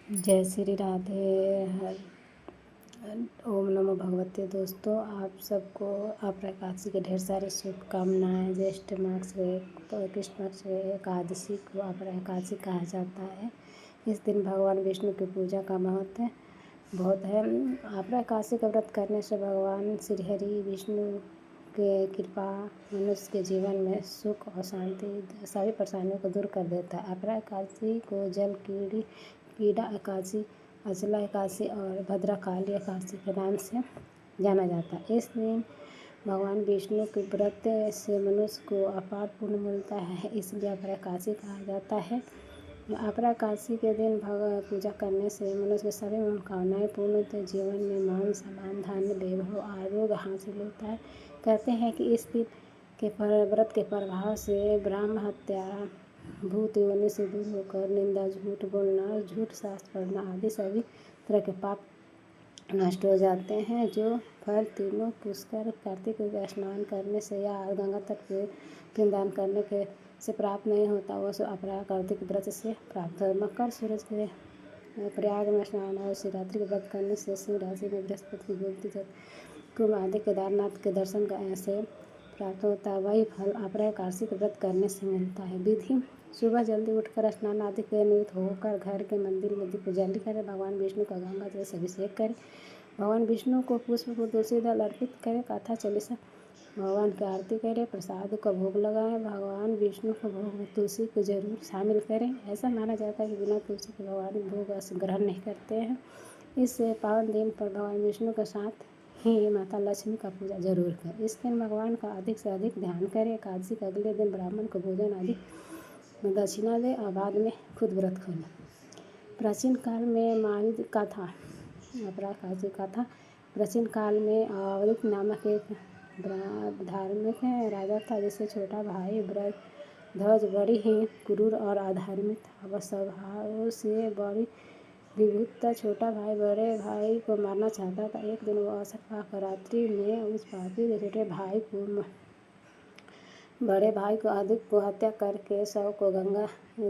जय श्री राधे। हर ओम नमो भगवते। दोस्तों, आप सबको आप एकादशी के ढेर सारी शुभकामनाएं। ज्येष्ठ मास कृष्ण पक्ष एकादशी को आप एकादशी कहा जाता है। इस दिन भगवान विष्णु की पूजा का महत्व बहुत है। आप एकादशी का व्रत करने से भगवान श्री हरि विष्णु के कृपा मनुष्य के जीवन में सुख और शांति सभी परेशानियों को दूर कर देता है। अपरा एकादशी को जल कीड़ा एकादशी, अचला एकादशी और भद्रकाली एकादशी के नाम से जाना जाता है। इस दिन भगवान विष्णु के व्रत से मनुष्य को अपार पुण्य मिलता है, इसलिए अपरा एकादशी कहा जाता है। अपरा एकादशी के दिन पूजा करने से मनुष्य के सभी मनोकामनाएं पूर्ण होते हैं। जीवन में मान सम्मान धन वैभव आरोग्य हासिल होता है। कहते हैं कि इस दिन के व्रत के प्रभाव से ब्रह्म हत्या, भूत योनि से दूर होकर निंदा, झूठ बोलना, झूठ शास्त्र पढ़ना आदि सभी तरह के पाप नष्ट हो जाते हैं। जो फल तीनों पुष्कर कार्तिक में स्नान करने से या गंगा तट पे पिंडदान करने के से प्राप्त नहीं होता, वह सब अपरा कार्तिक व्रत से प्राप्त हो। मकर सूरज के प्रयाग में स्नान और शिवरात्रि के व्रत करने से सिंह राशि में बृहस्पति की गोमती कुंभ आदि केदारनाथ के दर्शन से प्राप्त होता है। वही फल अपरा एकादशी के व्रत करने से मिलता है। विधि: सुबह जल्दी उठकर स्नान आदि के निवृत्त होकर घर के मंदिर में दीप जल्दी करें। भगवान विष्णु का गंगा जल से अभिषेक करें। भगवान विष्णु को पुष्प को तुलसी दल अर्पित करें। कथा चालीसा भगवान की आरती करें। प्रसाद का भोग लगाएं। भगवान विष्णु को भोग में तुलसी को जरूर शामिल करें। ऐसा माना जाता है कि बिना तुलसी के भगवान भोग ग्रहण नहीं करते हैं। इस पावन दिन पर भगवान विष्णु के साथ ही माता लक्ष्मी का पूजा जरूर करें। इस दिन भगवान का अधिक से अधिक ध्यान करें। एकादशी के अगले दिन ब्राह्मण को भोजन आदि में दक्षिणा दें और बाद में खुद व्रत खोलें। प्राचीन काल में मारिद का था अपरा एकादशी का था। प्राचीन काल में अवधिक नामक एक धार्मिक राजा था, जिससे छोटा भाई ध्वज बड़ी ही क्रूर और अधार्मिक था। वह स्वभाव से बड़ी विभूत था। छोटा भाई बड़े भाई को मारना चाहता था। एक दिन वो अवसर पाकर रात्रि में उस पापी छोटे भाई को बड़े भाई को अधिक को हत्या करके शव को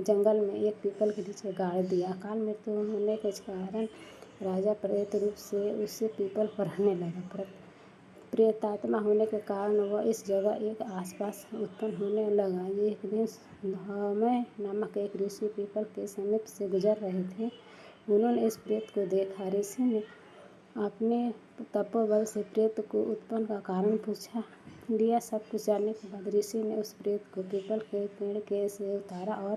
जंगल में एक पीपल के नीचे गाड़ दिया। अकाल मृत्यु होने के कारण राजा प्रेत रूप से उससे पीपल पर रहने लगा। प्रेतात्मा होने के कारण वह इस जगह एक आसपास उत्पन्न होने लगा। एक दिन धौमय नामक एक ऋषि पीपल के समीप से गुजर रहे थे। उन्होंने इस प्रेत को देखा। ऋषि ने अपने तपोबल से प्रेत को उत्पन्न का कारण पूछा लिया। सब कुछ जानने के बाद ऋषि ने उस प्रेत को पीपल के पेड़ के से उतारा और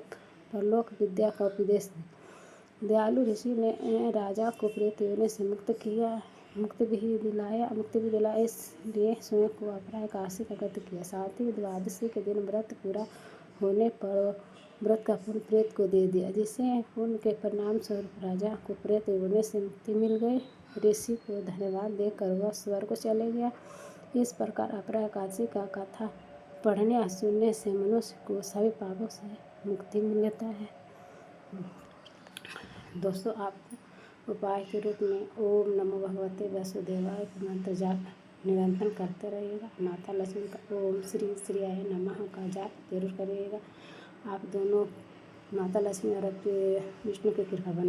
परलोक विद्या का उपदेश दिया। दयालु ऋषि ने राजा को प्रेत योनि से मुक्ति भी दिलाया। इसलिए स्वयं को अपरा एकादशी का व्रत किया। साथ ही द्वादशी के दिन व्रत पूरा होने पर व्रत का पुण्य प्रेत को दे दिया, जिससे पुण्य के परिणाम स्वरूप राजा को प्रेत योनि से मुक्ति मिल गई। ऋषि को धन्यवाद देकर वह स्वर्ग चले गया। इस प्रकार अपरा एकादशी का कथा पढ़ने और सुनने से मनुष्य को सभी पापों से मुक्ति मिलता है। दोस्तों, आप उपाय के रूप में ओम नमो भगवते वासुदेवाय का मंत्र जाप निरंतर करते रहिएगा। माता लक्ष्मी का ओम श्री श्रीयाय नमः का जाप जरूर करिएगा। आप दोनों माता लक्ष्मी और विष्णु की कृपा बने।